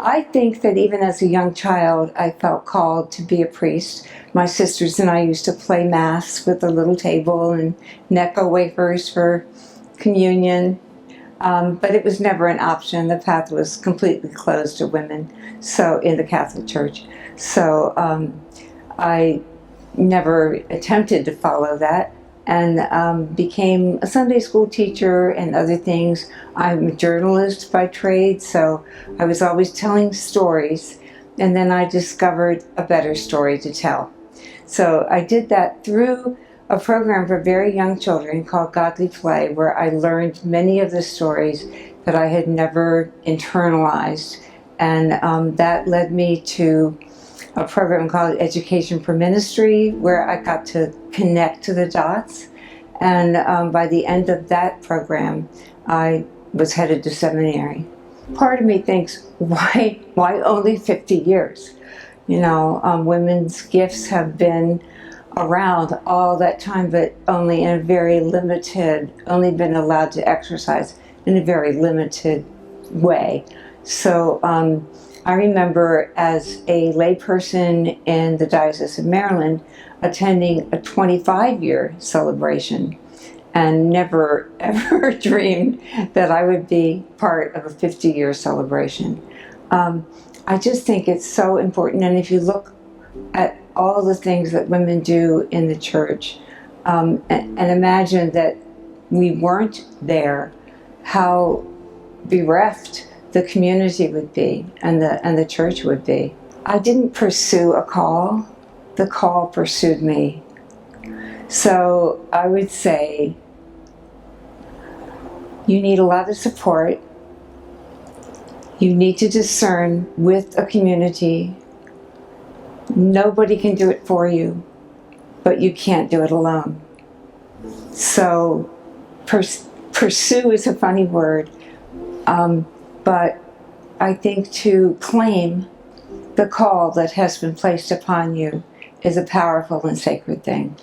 I think that even as a young child, I felt called to be a priest. My sisters and I used to play Mass with a little table and Necco wafers for communion. But it was never an option. The path was completely closed to women, so in the Catholic Church. So I never attempted to follow that, and became a Sunday school teacher and other things. I'm a journalist by trade, so I was always telling stories, and then I discovered a better story to tell. So I did that through a program for very young children called Godly Play, where I learned many of the stories that I had never internalized. And that led me to a program called Education for Ministry, where I got to connect to the dots. And by the end of that program, I was headed to seminary. Part of me thinks, why only 50 years? You know, women's gifts have been around all that time, but only in a very limited, only been allowed to exercise in a very limited way. So I remember as a layperson in the Diocese of Maryland attending a 25-year celebration and never ever dreamed that I would be part of a 50-year celebration. I just think it's so important, and if you look at all the things that women do in the church, and imagine that we weren't there, how bereft the community would be and the church would be. I didn't pursue a call, the call pursued me. So I would say you need a lot of support. You need to discern with a community. Nobody can do it for you, but you can't do it alone. So pursue is a funny word, but I think to claim the call that has been placed upon you is a powerful and sacred thing.